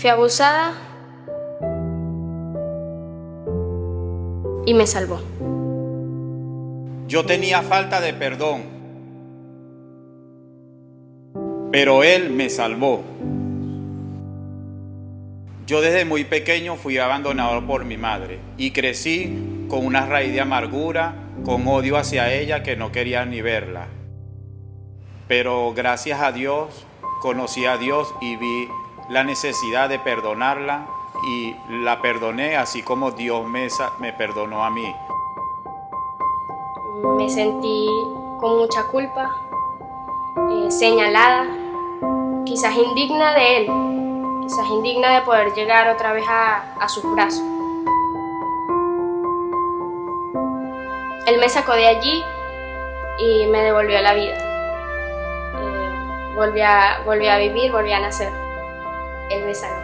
Fui abusada y me salvó. Yo tenía falta de perdón, pero Él me salvó. Yo desde muy pequeño fui abandonado por mi madre y crecí con una raíz de amargura, con odio hacia ella que no quería ni verla. Pero gracias a Dios, conocí a Dios y vi la necesidad de perdonarla y la perdoné así como Dios me perdonó a mí. Me sentí con mucha culpa, señalada, quizás indigna de él, quizás indigna de poder llegar otra vez a sus brazos. Él me sacó de allí y me devolvió la vida. Volví a vivir, volví a nacer. Él me salvó.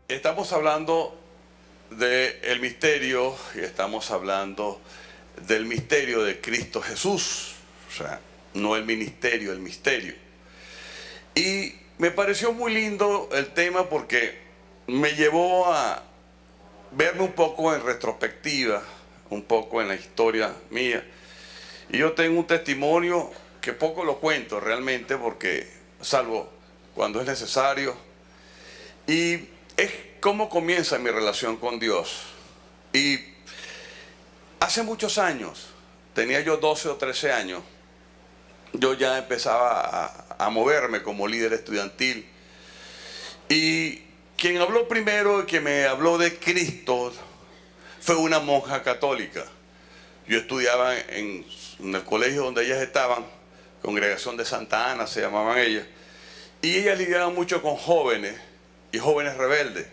Estamos hablando del misterio y estamos hablando del misterio de Cristo Jesús, o sea, no el ministerio, el misterio. Y me pareció muy lindo el tema porque me llevó a verme un poco en retrospectiva, un poco en la historia mía. Y yo tengo un testimonio que poco lo cuento realmente porque, salvo cuando es necesario, y es cómo comienza mi relación con Dios. Y hace muchos años, tenía yo 12 o 13 años, yo ya empezaba a moverme como líder estudiantil. Y quien habló primero y que me habló de Cristo fue una monja católica. Yo estudiaba en el colegio donde ellas estaban, Congregación de Santa Ana se llamaban ellas, y ellas lidiaban mucho con jóvenes y jóvenes rebeldes.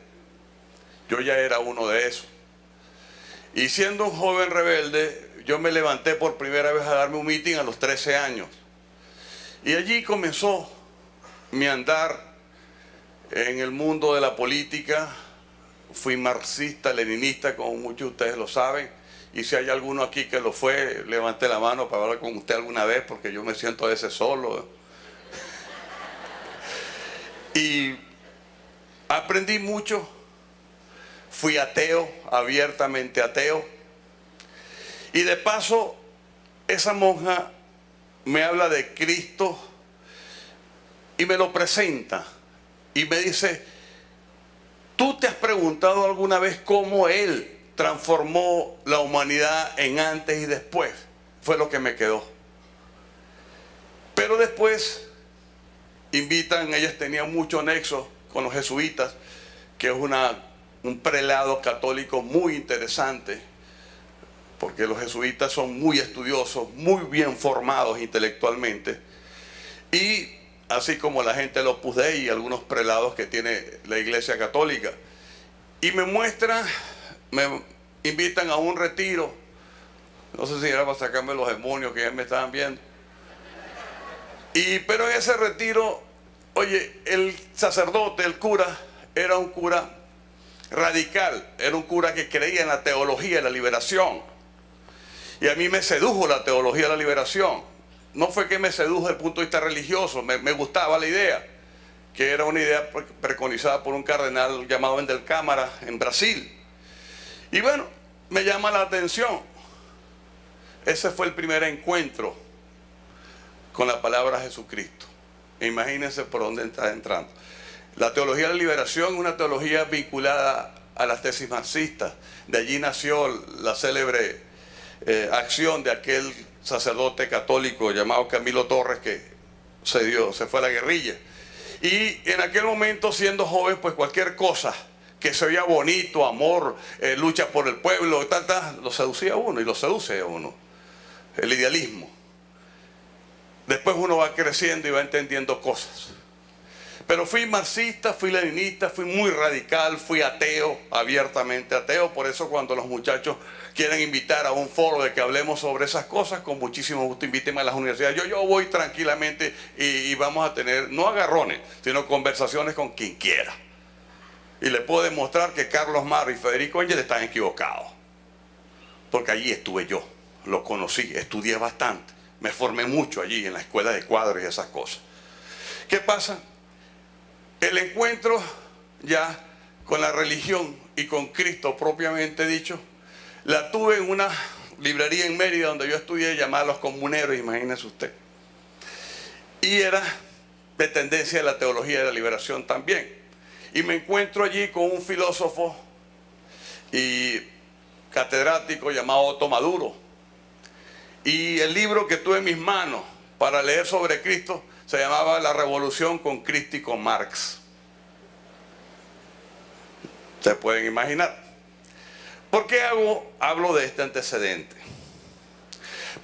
Yo ya era uno de esos. Y siendo un joven rebelde, yo me levanté por primera vez a darme un meeting a los 13 años. Y allí comenzó mi andar en el mundo de la política. Fui marxista, leninista, como muchos de ustedes lo saben. Y si hay alguno aquí que lo fue, levante la mano para hablar con usted alguna vez, porque yo me siento a veces solo. Y aprendí mucho. Fui ateo, abiertamente ateo. Y de paso, esa monja me habla de Cristo y me lo presenta. Y me dice, ¿tú te has preguntado alguna vez cómo Él transformó la humanidad en antes y después? Fue lo que me quedó. Pero después invitan, ellas tenían mucho nexo con los jesuitas, que es un prelado católico muy interesante, porque los jesuitas son muy estudiosos, muy bien formados intelectualmente, y así como la gente del Opus Dei y algunos prelados que tiene la Iglesia Católica. Y me invitan a un retiro, no sé si era para sacarme los demonios que ya me estaban viendo, pero en ese retiro, oye, el sacerdote, el cura, era un cura radical, era un cura que creía en la teología de la liberación. Y a mí me sedujo la teología de la liberación. No fue que me sedujo desde el punto de vista religioso, me gustaba la idea, que era una idea preconizada por un cardenal llamado Wendel Câmara en Brasil. Y bueno, me llama la atención. Ese fue el primer encuentro con la palabra Jesucristo. Imagínense por dónde está entrando. La teología de la liberación es una teología vinculada a las tesis marxistas. De allí nació la célebre acción de aquel sacerdote católico llamado Camilo Torres, que se fue a la guerrilla. Y en aquel momento, siendo joven, pues cualquier cosa que se veía bonito, amor, lucha por el pueblo, lo seducía a uno y lo seduce a uno. El idealismo. Después uno va creciendo y va entendiendo cosas. Pero fui marxista, fui leninista, fui muy radical, fui ateo, abiertamente ateo. Por eso cuando los muchachos quieren invitar a un foro de que hablemos sobre esas cosas, con muchísimo gusto invítenme a las universidades. Yo voy tranquilamente y vamos a tener, no agarrones, sino conversaciones con quien quiera. Y le puedo demostrar que Carlos Marro y Federico Engel están equivocados. Porque allí estuve yo, lo conocí, estudié bastante, me formé mucho allí en la escuela de cuadros y esas cosas. ¿Qué pasa? El encuentro ya con la religión y con Cristo propiamente dicho, la tuve en una librería en Mérida donde yo estudié, llamada Los Comuneros, imagínese usted. Y era de tendencia de la teología de la liberación también. Y me encuentro allí con un filósofo y catedrático llamado Otto Maduro. Y el libro que tuve en mis manos para leer sobre Cristo se llamaba La Revolución con Cristo y con Marx. Se pueden imaginar. ¿Por qué hablo de este antecedente?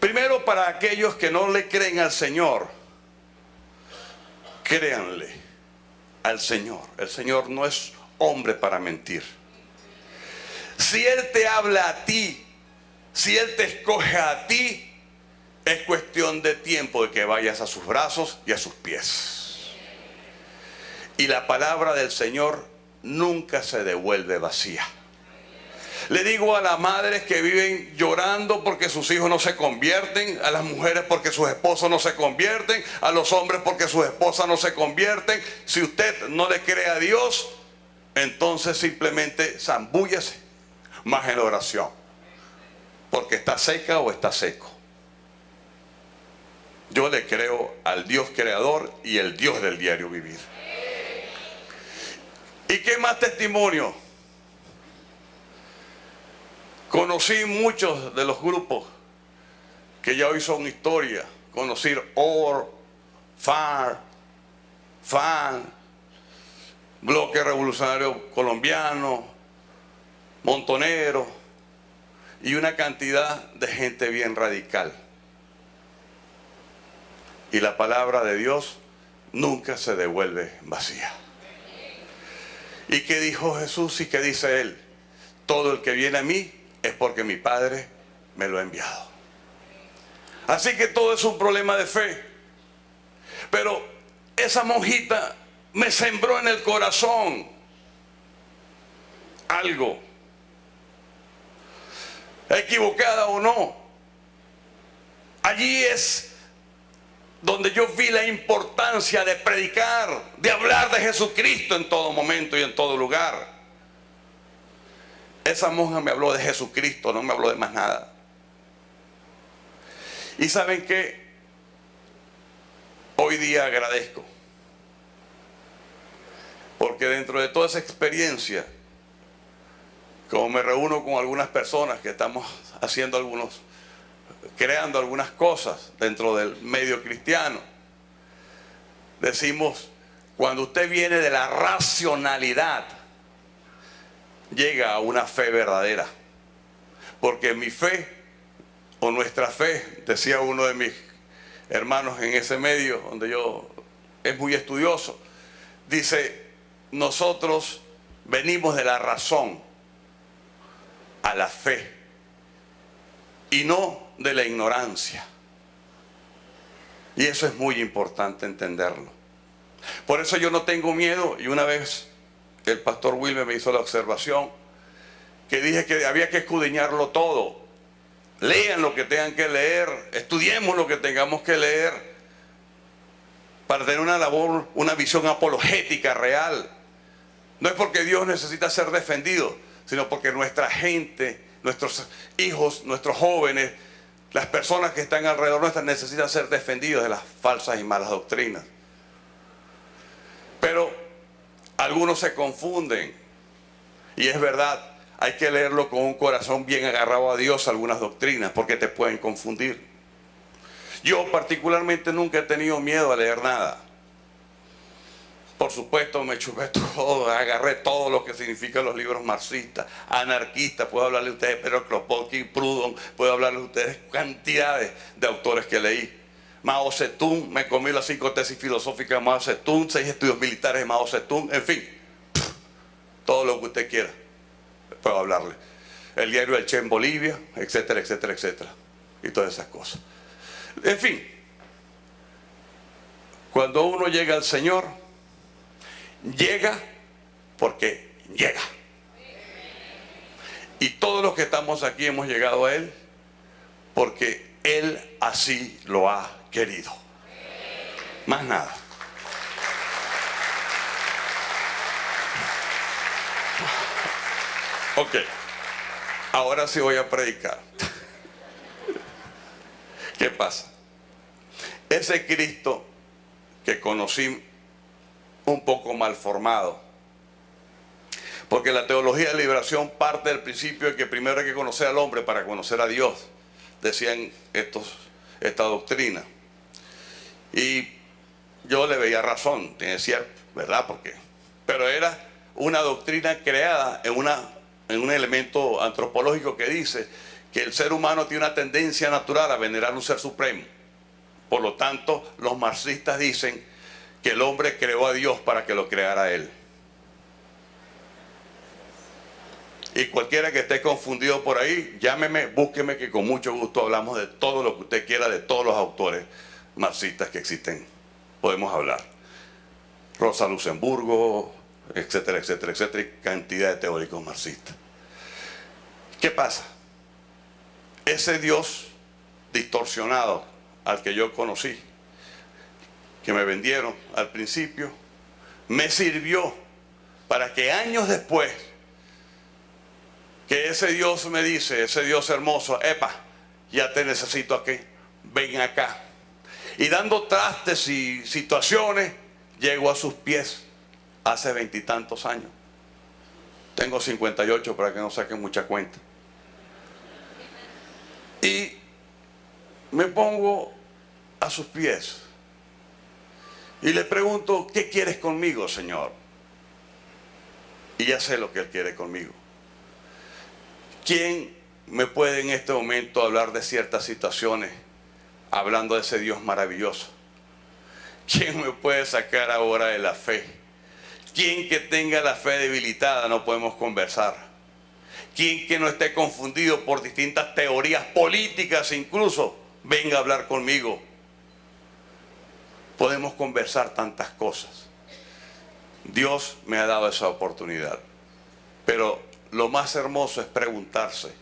Primero, para aquellos que no le creen al Señor, créanle al Señor. El Señor no es hombre para mentir. Si Él te habla a ti, si Él te escoge a ti, es cuestión de tiempo de que vayas a sus brazos y a sus pies. Y la palabra del Señor nunca se devuelve vacía. Le digo a las madres que viven llorando porque sus hijos no se convierten, a las mujeres porque sus esposos no se convierten, a los hombres porque sus esposas no se convierten. Si usted no le cree a Dios, entonces simplemente zambúllese más en la oración, porque está seca o está seco. Yo le creo al Dios creador y el Dios del diario vivir. ¿Y qué más testimonio? Conocí muchos de los grupos que ya hoy son historia. Conocí OR, FAR, FAN, Bloque Revolucionario Colombiano, Montonero y una cantidad de gente bien radical. Y la palabra de Dios nunca se devuelve vacía. ¿Y qué dijo Jesús y qué dice Él? Todo el que viene a mí es porque mi Padre me lo ha enviado. Así que todo es un problema de fe. Pero esa monjita me sembró en el corazón algo. Equivocada o no, allí es donde yo vi la importancia de predicar, de hablar de Jesucristo en todo momento y en todo lugar. Esa monja me habló de Jesucristo, no me habló de más nada. Y ¿saben qué? Hoy día agradezco, porque dentro de toda esa experiencia, como me reúno con algunas personas que estamos creando algunas cosas dentro del medio cristiano, decimos, cuando usted viene de la racionalidad, llega a una fe verdadera. Porque mi fe, o nuestra fe, decía uno de mis hermanos en ese medio, donde yo es muy estudioso, dice, nosotros venimos de la razón a la fe y no de la ignorancia. Y eso es muy importante entenderlo. Por eso yo no tengo miedo, y una vez el pastor Wilmer me hizo la observación que dije que había que escudriñarlo todo. Lean lo que tengan que leer, estudiemos lo que tengamos que leer para tener una labor, una visión apologética real. No es porque Dios necesita ser defendido, sino porque nuestra gente, nuestros hijos, nuestros jóvenes, las personas que están alrededor nuestras necesitan ser defendidos de las falsas y malas doctrinas. Pero algunos se confunden, y es verdad, hay que leerlo con un corazón bien agarrado a Dios, algunas doctrinas, porque te pueden confundir. Yo particularmente nunca he tenido miedo a leer nada. Por supuesto me chupé todo, agarré todo lo que significan los libros marxistas, anarquistas, puedo hablarle a ustedes de Pedro Kropotkin, Proudhon, puedo hablarle a ustedes cantidades de autores que leí. Mao Zedong, me comí las 5 tesis filosóficas de Mao Zedong, 6 estudios militares de Mao Zedong, en fin, todo lo que usted quiera, puedo hablarle. El diario El Che en Bolivia, etcétera, etcétera, etcétera, y todas esas cosas. En fin, cuando uno llega al Señor, llega porque llega. Y todos los que estamos aquí hemos llegado a Él porque Él así lo ha querido. Más nada. Ok, ahora sí voy a predicar. ¿Qué pasa? Ese Cristo que conocí un poco mal formado, porque la teología de liberación parte del principio de que primero hay que conocer al hombre para conocer a Dios, decían esta doctrina. Y yo le veía razón, tiene cierto, ¿verdad? Pero era una doctrina creada en un elemento antropológico que dice que el ser humano tiene una tendencia natural a venerar a un ser supremo. Por lo tanto, los marxistas dicen que el hombre creó a Dios para que lo creara él. Y cualquiera que esté confundido por ahí, llámeme, búsqueme, que con mucho gusto hablamos de todo lo que usted quiera, de todos los autores marxistas que existen. Podemos hablar. Rosa Luxemburgo, etcétera, etcétera, etcétera, y cantidad de teóricos marxistas. ¿Qué pasa? Ese Dios distorsionado al que yo conocí, que me vendieron al principio, me sirvió para que años después, que ese Dios me dice, ese Dios hermoso, epa, ya te necesito aquí, ven acá. Y dando trastes y situaciones, llego a sus pies hace 20 y tantos años. Tengo 58 para que no saquen mucha cuenta. Y me pongo a sus pies y le pregunto, ¿qué quieres conmigo, Señor? Y ya sé lo que Él quiere conmigo. ¿Quién me puede en este momento hablar de ciertas situaciones, hablando de ese Dios maravilloso? ¿Quién me puede sacar ahora de la fe? ¿Quién que tenga la fe debilitada no podemos conversar? ¿Quién que no esté confundido por distintas teorías políticas incluso, venga a hablar conmigo? Podemos conversar tantas cosas. Dios me ha dado esa oportunidad. Pero lo más hermoso es preguntarse,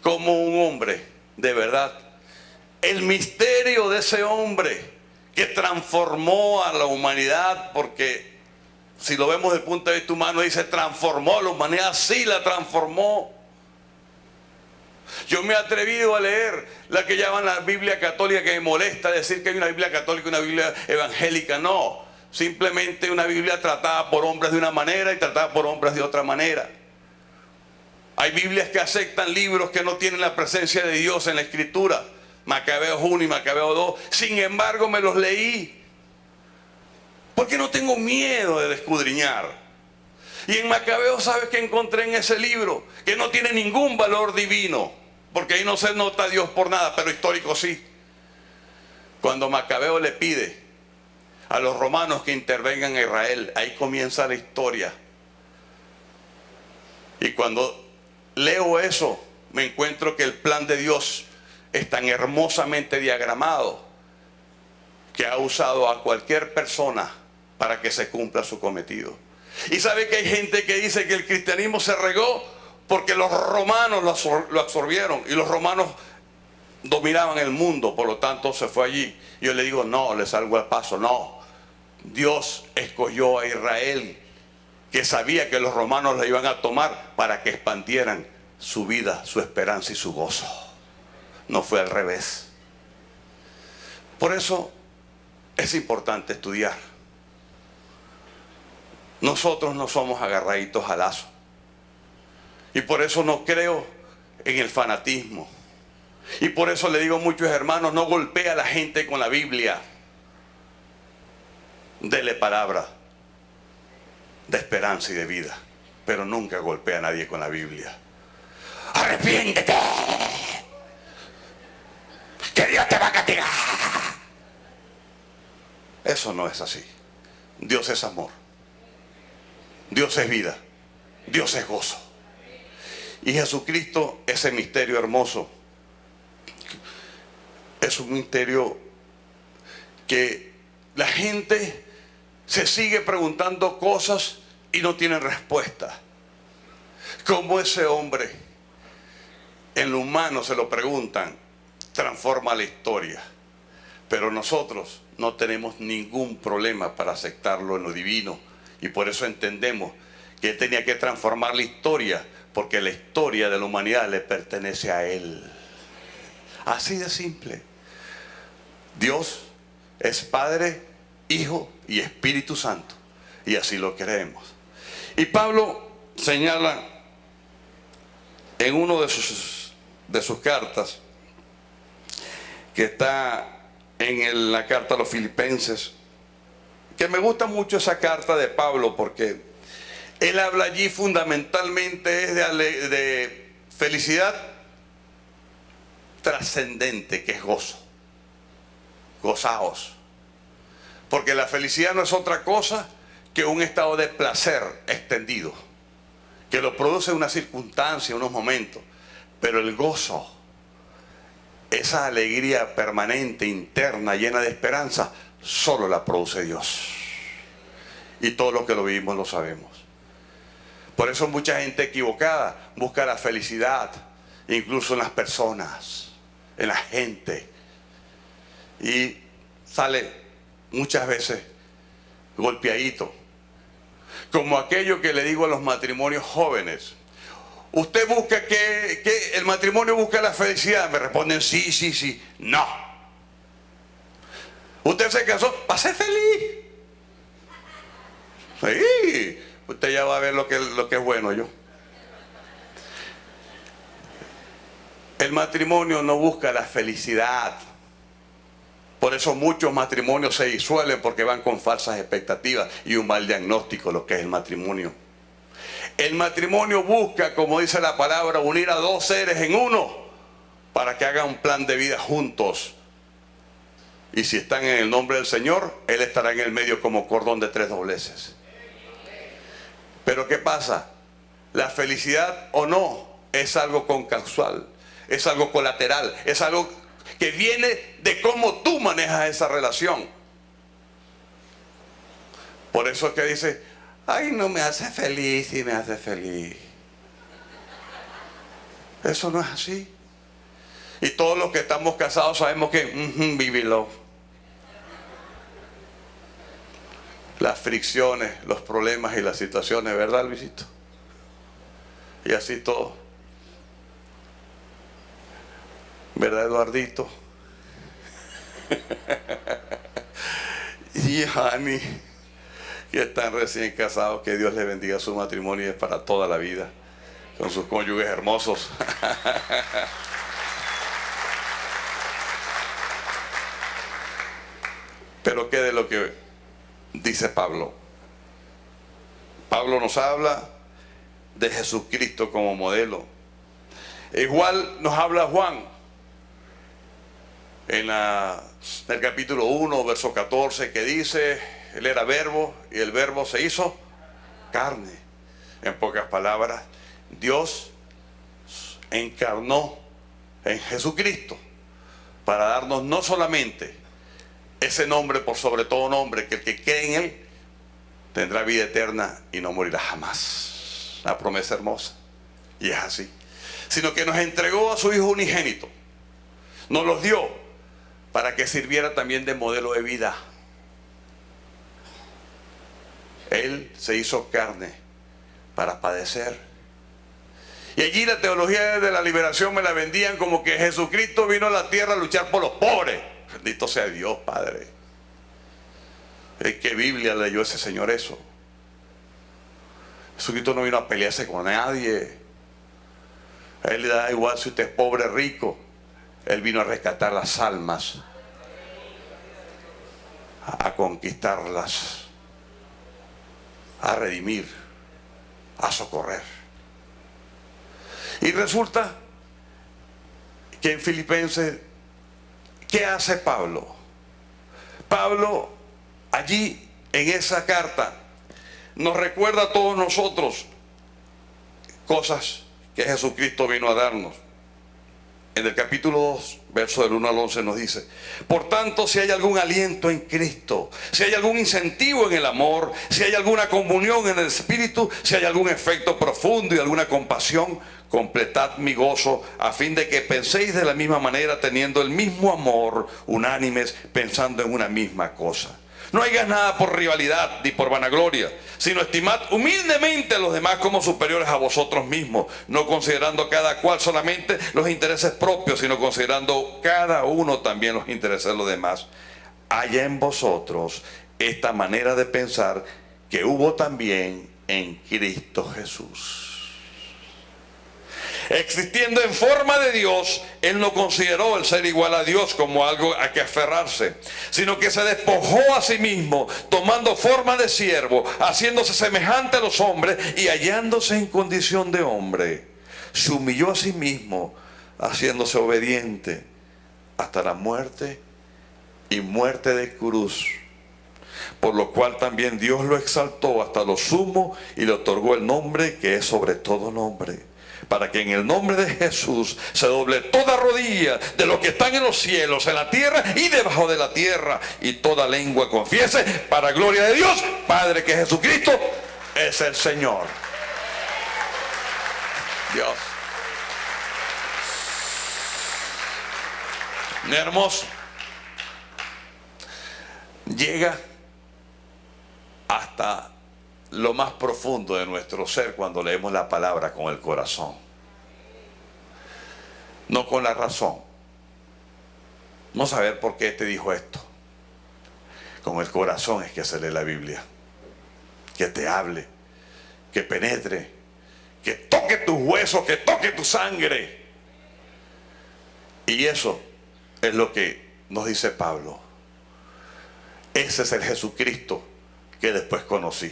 ¿cómo un hombre de verdad, el misterio de ese hombre que transformó a la humanidad, porque si lo vemos desde el punto de vista humano, dice transformó a la humanidad, sí la transformó. Yo me he atrevido a leer la que llaman la Biblia católica, que me molesta decir que hay una Biblia católica y una Biblia evangélica. No, simplemente una Biblia tratada por hombres de una manera y tratada por hombres de otra manera. Hay Biblias que aceptan libros que no tienen la presencia de Dios en la Escritura. Macabeos 1 y Macabeos 2. Sin embargo, me los leí, porque no tengo miedo de escudriñar. Y en Macabeos, ¿sabes qué encontré en ese libro? Que no tiene ningún valor divino, porque ahí no se nota a Dios por nada, pero histórico sí. Cuando Macabeo le pide a los romanos que intervengan en Israel, ahí comienza la historia. Y cuando leo eso, me encuentro que el plan de Dios es tan hermosamente diagramado que ha usado a cualquier persona para que se cumpla su cometido. Y sabe que hay gente que dice que el cristianismo se regó porque los romanos lo absorbieron y los romanos dominaban el mundo, por lo tanto se fue allí. Yo le digo, no, le salgo al paso, no. Dios escogió a Israel, que sabía que los romanos la iban a tomar para que expandieran su vida, su esperanza y su gozo. No fue al revés. Por eso es importante estudiar. Nosotros no somos agarraditos al lazo. Y por eso no creo en el fanatismo. Y por eso le digo a muchos hermanos, no golpee a la gente con la Biblia. Dele palabra de esperanza y de vida, pero nunca golpea a nadie con la Biblia. Arrepiéntete, que Dios te va a castigar. Eso no es así. Dios es amor. Dios es vida. Dios es gozo. Y Jesucristo, ese misterio hermoso, es un misterio que la gente se sigue preguntando cosas y no tienen respuesta. ¿Cómo ese hombre, en lo humano se lo preguntan, transforma la historia? Pero nosotros no tenemos ningún problema para aceptarlo en lo divino. Y por eso entendemos que Él tenía que transformar la historia, porque la historia de la humanidad le pertenece a Él. Así de simple. Dios es Padre, Hijo y Espíritu Santo. Y así lo creemos. Y Pablo señala en uno de sus cartas, que está en la carta a los Filipenses, que me gusta mucho esa carta de Pablo, porque él habla allí fundamentalmente de felicidad trascendente, que es gozo. Gozaos. Porque la felicidad no es otra cosa que un estado de placer extendido, que lo produce una circunstancia, unos momentos. Pero el gozo, esa alegría permanente, interna, llena de esperanza, solo la produce Dios. Y todos los que lo vivimos lo sabemos. Por eso mucha gente equivocada busca la felicidad, incluso en las personas, en la gente. Y sale muchas veces golpeadito. Como aquello que le digo a los matrimonios jóvenes. ¿Usted busca que el matrimonio busca la felicidad? Me responden sí, sí, sí. No. ¿Usted se casó para ser feliz? Sí. Usted ya va a ver lo que es bueno yo. El matrimonio no busca la felicidad. Por eso muchos matrimonios se disuelven, porque van con falsas expectativas y un mal diagnóstico de lo que es el matrimonio. El matrimonio busca, como dice la palabra, unir a dos seres en uno para que hagan un plan de vida juntos. Y si están en el nombre del Señor, Él estará en el medio como cordón de tres dobleces. Pero ¿qué pasa? La felicidad o no es algo concausal, es algo colateral, es algo que viene de cómo tú manejas esa relación. Por eso es que dice, ay, no me hace feliz y me hace feliz. Eso no es así. Y todos los que estamos casados sabemos que vívelo. Las fricciones, los problemas y las situaciones, ¿verdad, Luisito? Y así todo. ¿Verdad, Eduardito? Y Hani, que están recién casados, que Dios les bendiga su matrimonio y es para toda la vida, con sus cónyuges hermosos. Pero ¿qué de lo que dice Pablo? Pablo nos habla de Jesucristo como modelo. Igual nos habla Juan en el capítulo 1, verso 14, que dice, Él era verbo y el verbo se hizo carne. En pocas palabras, Dios encarnó en Jesucristo para darnos no solamente ese nombre por sobre todo nombre, que el que cree en Él tendrá vida eterna y no morirá jamás. Una promesa hermosa. Y es así. Sino que nos entregó a su Hijo unigénito. Nos los dio para que sirviera también de modelo de vida. Él se hizo carne para padecer. Y allí la teología de la liberación me la vendían como que Jesucristo vino a la tierra a luchar por los pobres. Bendito sea Dios, Padre. ¿Qué Biblia leyó ese señor eso? Jesucristo no vino a pelearse con nadie. A Él le da igual si usted es pobre o rico. Él vino a rescatar las almas, a conquistarlas, a redimir, a socorrer. Y resulta que en Filipenses, ¿qué hace Pablo? Pablo allí en esa carta nos recuerda a todos nosotros cosas que Jesucristo vino a darnos. En el capítulo 2, verso del 1 al 11 nos dice: por tanto, si hay algún aliento en Cristo, si hay algún incentivo en el amor, si hay alguna comunión en el Espíritu, si hay algún efecto profundo y alguna compasión, completad mi gozo, a fin de que penséis de la misma manera, teniendo el mismo amor, unánimes, pensando en una misma cosa. No hagáis nada por rivalidad ni por vanagloria, sino estimad humildemente a los demás como superiores a vosotros mismos, no considerando cada cual solamente los intereses propios, sino considerando cada uno también los intereses de los demás. Haya en vosotros esta manera de pensar que hubo también en Cristo Jesús. Existiendo en forma de Dios, Él no consideró el ser igual a Dios como algo a que aferrarse, sino que se despojó a sí mismo, tomando forma de siervo, haciéndose semejante a los hombres y hallándose en condición de hombre. Se humilló a sí mismo, haciéndose obediente hasta la muerte y muerte de cruz. Por lo cual también Dios lo exaltó hasta lo sumo y le otorgó el nombre que es sobre todo nombre, para que en el nombre de Jesús se doble toda rodilla de los que están en los cielos, en la tierra y debajo de la tierra, y toda lengua confiese, para gloria de Dios Padre, que Jesucristo es el Señor. Dios. Mi hermoso, llega hasta lo más profundo de nuestro ser cuando leemos la palabra con el corazón, no con la razón. Vamos a ver por qué te dijo esto. Con el corazón es que se lee la Biblia, que te hable, que penetre, que toque tus huesos, que toque tu sangre. Y eso es lo que nos dice Pablo. Ese es el Jesucristo que después conocí.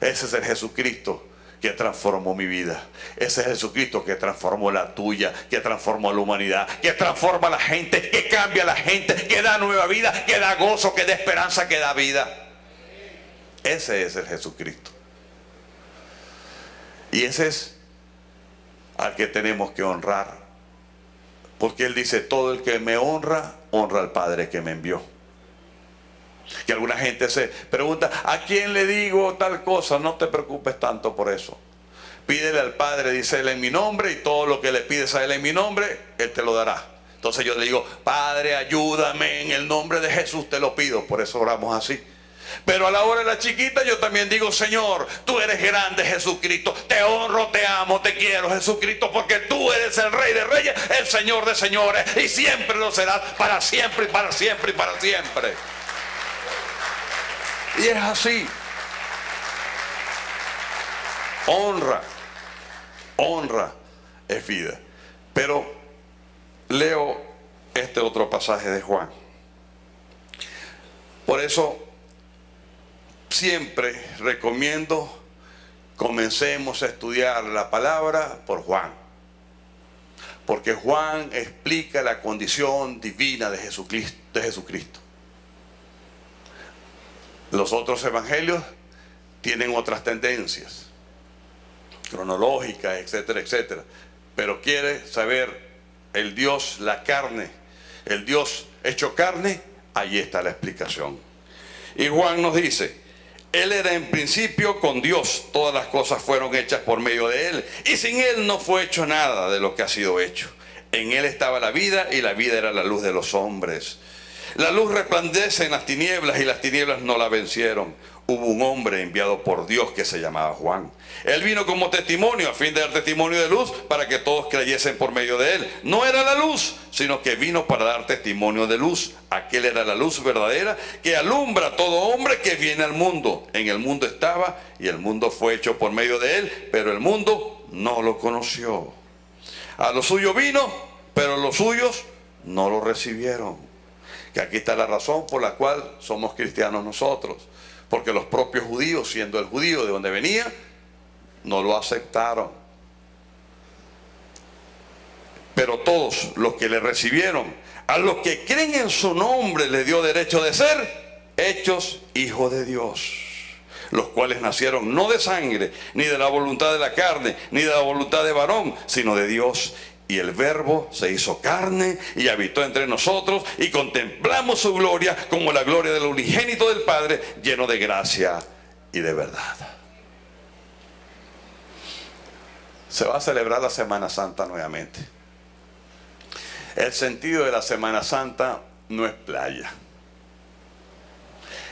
Ese es el Jesucristo que transformó mi vida. Ese es el Jesucristo que transformó la tuya, que transformó a la humanidad, que transforma a la gente, que cambia a la gente, que da nueva vida, que da gozo, que da esperanza, que da vida. Ese es el Jesucristo. Y ese es al que tenemos que honrar. Porque Él dice: todo el que me honra, honra al Padre que me envió. Que alguna gente se pregunta: ¿a quién le digo tal cosa? No te preocupes tanto por eso. Pídele al Padre, dice Él, en mi nombre, y todo lo que le pides a Él en mi nombre, Él te lo dará. Entonces yo le digo: Padre, ayúdame, en el nombre de Jesús te lo pido. Por eso oramos así. Pero a la hora de la chiquita yo también digo: Señor, tú eres grande, Jesucristo, te honro, te amo, te quiero, Jesucristo, porque tú eres el Rey de Reyes, el Señor de Señores, y siempre lo serás, para siempre y para siempre y para siempre. Y es así. Honra es vida. Pero leo este otro pasaje de Juan. Por eso siempre recomiendo comencemos a estudiar la palabra por Juan. Porque Juan explica la condición divina de Jesucristo. Los otros evangelios tienen otras tendencias cronológicas, etcétera, etcétera. Pero quiere saber el Dios, la carne, el Dios hecho carne, ahí está la explicación. Y Juan nos dice: Él era en principio con Dios, todas las cosas fueron hechas por medio de Él, y sin Él no fue hecho nada de lo que ha sido hecho. En Él estaba la vida, y la vida era la luz de los hombres. La luz resplandece en las tinieblas, y las tinieblas no la vencieron. Hubo un hombre enviado por Dios que se llamaba Juan. Él vino como testimonio, a fin de dar testimonio de luz, para que todos creyesen por medio de él. No era la luz, sino que vino para dar testimonio de luz. Aquel era la luz verdadera, que alumbra a todo hombre que viene al mundo. En el mundo estaba, y el mundo fue hecho por medio de él, pero el mundo no lo conoció. A lo suyo vino, pero los suyos no lo recibieron. Que aquí está la razón por la cual somos cristianos nosotros. Porque los propios judíos, siendo el judío de donde venía, no lo aceptaron. Pero todos los que le recibieron, a los que creen en su nombre, le dio derecho de ser hechos hijos de Dios, los cuales nacieron no de sangre, ni de la voluntad de la carne, ni de la voluntad de varón, sino de Dios. Y el Verbo se hizo carne y habitó entre nosotros, y contemplamos su gloria como la gloria del unigénito del Padre, lleno de gracia y de verdad. Se va a celebrar la Semana Santa nuevamente. El sentido de la Semana Santa no es playa.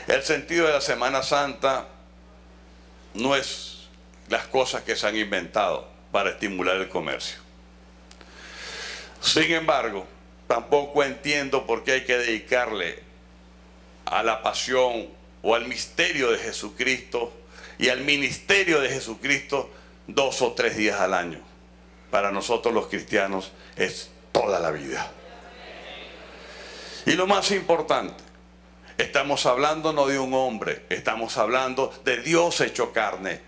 El sentido de la Semana Santa no es las cosas que se han inventado para estimular el comercio. Sin embargo, tampoco entiendo por qué hay que dedicarle a la pasión o al misterio de Jesucristo y al ministerio de Jesucristo 2 o 3 días al año. Para nosotros los cristianos es toda la vida. Y lo más importante, estamos hablando no de un hombre, estamos hablando de Dios hecho carne.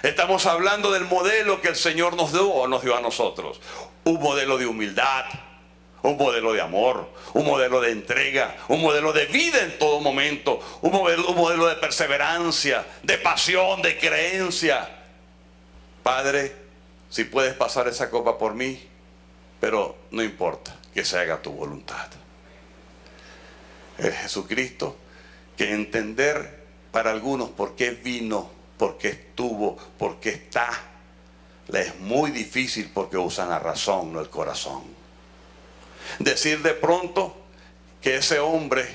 Estamos hablando del modelo que el Señor nos dio a nosotros. Un modelo de humildad, un modelo de amor, un modelo de entrega, un modelo de vida en todo momento, un modelo de perseverancia, de pasión, de creencia. Padre, si puedes pasar esa copa por mí, pero no importa, que se haga tu voluntad. Es Jesucristo que entender para algunos por qué vino, por qué estuvo, por qué está, le es muy difícil porque usan la razón, no el corazón. Decir de pronto que ese hombre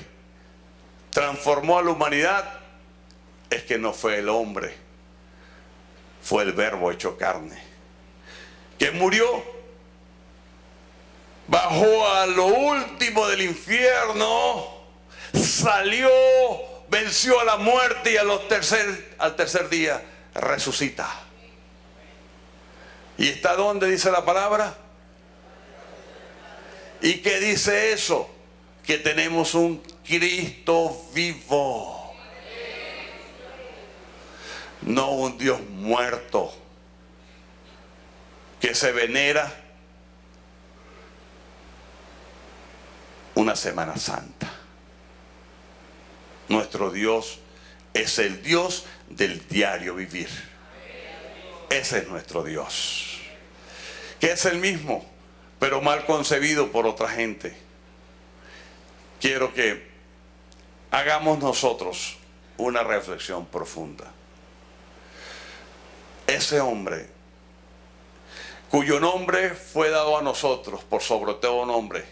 transformó a la humanidad es que no fue el hombre, fue el Verbo hecho carne, que murió, bajó a lo último del infierno, salió, venció a la muerte y al tercer día resucita. ¿Y está dónde dice la palabra? ¿Y qué dice eso? Que tenemos un Cristo vivo, no un Dios muerto que se venera una Semana Santa. Nuestro Dios es el Dios del diario vivir. Ese es nuestro Dios, que es el mismo, pero mal concebido por otra gente. Quiero que hagamos nosotros una reflexión profunda. Ese hombre, cuyo nombre fue dado a nosotros por sobre todo nombre,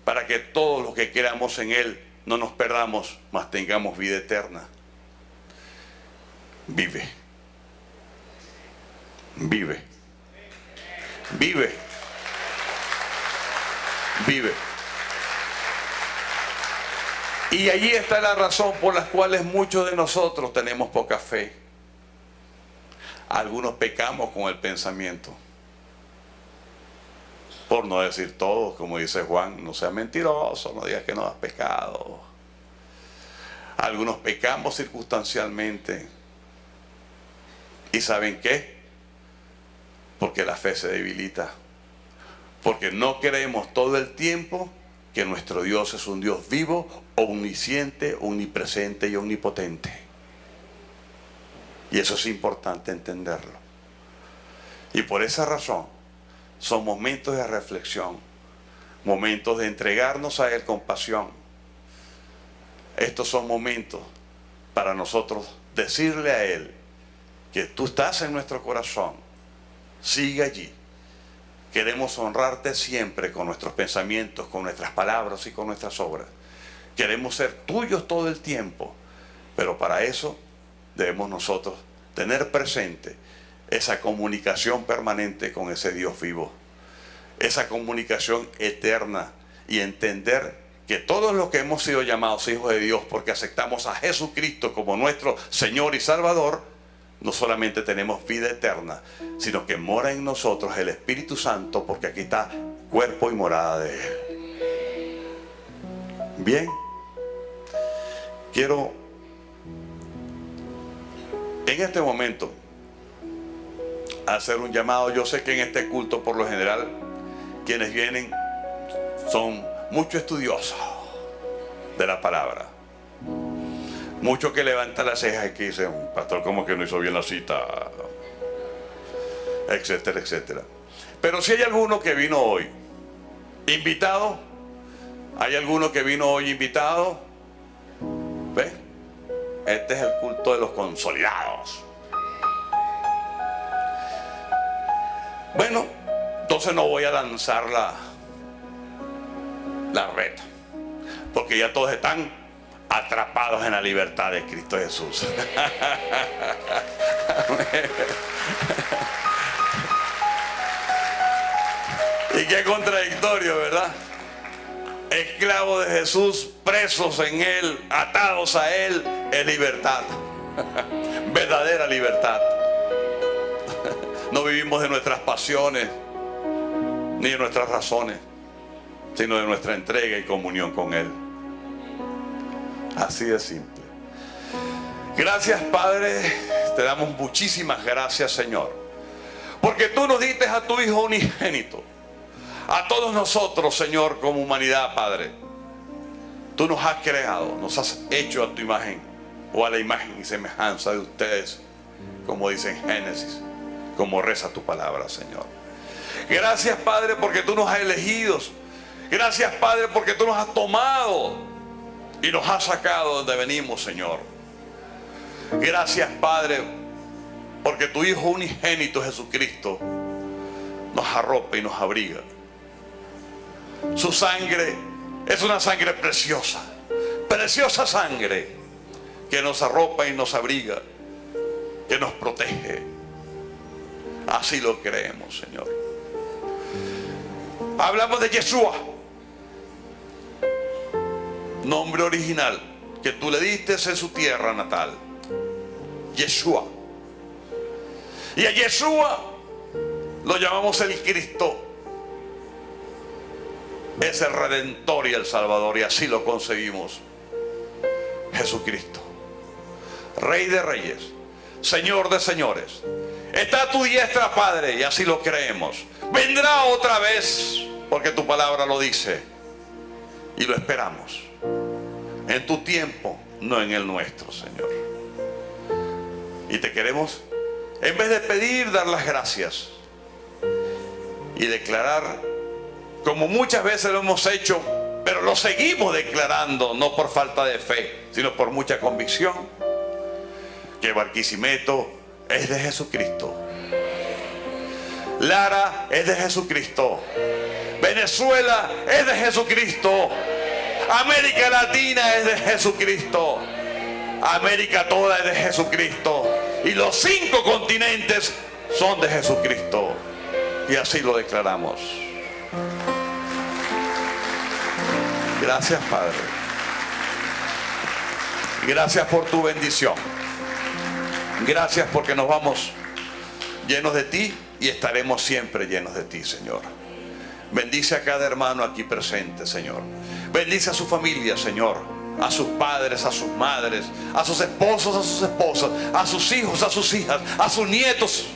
para que todos los que creamos en Él no nos perdamos, mas tengamos vida eterna. Vive. Vive. Vive. Vive. Y allí está la razón por la cual muchos de nosotros tenemos poca fe. Algunos pecamos con el pensamiento. Por no decir todos, como dice Juan, no seas mentiroso, no digas que no has pecado. Algunos pecamos circunstancialmente. ¿Y saben qué? Porque la fe se debilita. Porque no creemos todo el tiempo que nuestro Dios es un Dios vivo, omnisciente, omnipresente y omnipotente. Y eso es importante entenderlo. Y por esa razón, son momentos de reflexión, momentos de entregarnos a Él con pasión. Estos son momentos para nosotros decirle a Él que tú estás en nuestro corazón, sigue allí. Queremos honrarte siempre con nuestros pensamientos, con nuestras palabras y con nuestras obras. Queremos ser tuyos todo el tiempo, pero para eso debemos nosotros tener presente esa comunicación permanente con ese Dios vivo, esa comunicación eterna, y entender que todos los que hemos sido llamados hijos de Dios porque aceptamos a Jesucristo como nuestro Señor y Salvador, no solamente tenemos vida eterna, sino que mora en nosotros el Espíritu Santo, porque aquí está cuerpo y morada de Él. Bien, quiero en este momento hacer un llamado. Yo sé que en este culto, por lo general, quienes vienen son muchos estudiosos de la palabra, Muchos que levantan las cejas y que dicen, pastor, ¿cómo que no hizo bien la cita? Etcétera, etcétera. Pero si hay alguno que vino hoy invitado, hay alguno que vino hoy invitado, ¿ves? Este es el culto de los consolidados. Bueno, entonces no voy a lanzar la red, porque ya todos están atrapados en la libertad de Cristo Jesús. Y qué contradictorio, ¿verdad? Esclavos de Jesús, presos en Él, atados a Él, es libertad. Verdadera libertad. No vivimos de nuestras pasiones ni de nuestras razones, sino de nuestra entrega y comunión con Él. Así de simple. Gracias, Padre. Te damos muchísimas gracias, Señor, porque tú nos diste a tu Hijo unigénito. A todos nosotros, Señor, como humanidad, Padre, tú nos has creado, nos has hecho a tu imagen, o a la imagen y semejanza de ustedes, como dice en Génesis, como reza tu palabra, Señor. Gracias, Padre, porque tú nos has elegido. Gracias, Padre, porque tú nos has tomado y nos has sacado donde venimos, Señor. Gracias, Padre, porque tu Hijo unigénito Jesucristo nos arropa y nos abriga. Su sangre es una sangre preciosa, preciosa sangre que nos arropa y nos abriga, que nos protege. Así lo creemos, Señor. Hablamos de Yeshua, nombre original que tú le diste en su tierra natal, Yeshua. Y a Yeshua lo llamamos el Cristo. Es el Redentor y el Salvador, y así lo conseguimos. Jesucristo, Rey de reyes, Señor de señores, está a tu diestra, Padre, y así lo creemos. Vendrá otra vez, porque tu palabra lo dice, y lo esperamos en tu tiempo, no en el nuestro, Señor. Y te queremos, en vez de pedir, dar las gracias y declarar, como muchas veces lo hemos hecho, pero lo seguimos declarando, no por falta de fe, sino por mucha convicción, que Barquisimeto es de Jesucristo, Lara es de Jesucristo, Venezuela es de Jesucristo, América Latina es de Jesucristo, América toda es de Jesucristo, y los 5 continentes son de Jesucristo, y así lo declaramos. Gracias, Padre. Gracias por tu bendición. Gracias porque nos vamos llenos de ti y estaremos siempre llenos de ti, Señor. Bendice a cada hermano aquí presente, Señor. Bendice a su familia, Señor. A sus padres, a sus madres, a sus esposos, a sus esposas, a sus hijos, a sus hijas, a sus nietos,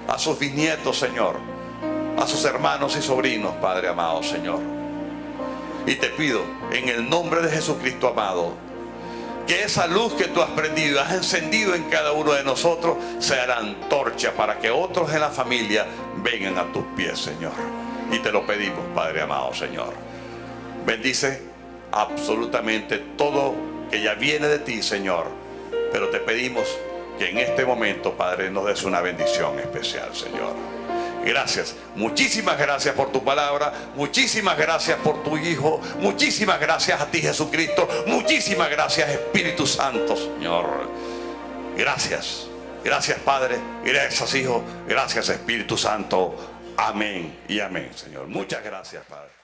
a sus bisnietos, Señor. A sus hermanos y sobrinos, Padre amado, Señor. Y te pido, en el nombre de Jesucristo amado, que esa luz que tú has prendido y has encendido en cada uno de nosotros sea la antorcha para que otros en la familia vengan a tus pies, Señor. Y te lo pedimos, Padre amado, Señor. Bendice absolutamente todo que ya viene de ti, Señor. Pero te pedimos que en este momento, Padre, nos des una bendición especial, Señor. Gracias, muchísimas gracias por tu palabra, muchísimas gracias por tu Hijo, muchísimas gracias a ti, Jesucristo, muchísimas gracias, Espíritu Santo, Señor. Gracias, gracias, Padre, gracias, Hijo, gracias, Espíritu Santo. Amén y amén, Señor. Muchas gracias, Padre.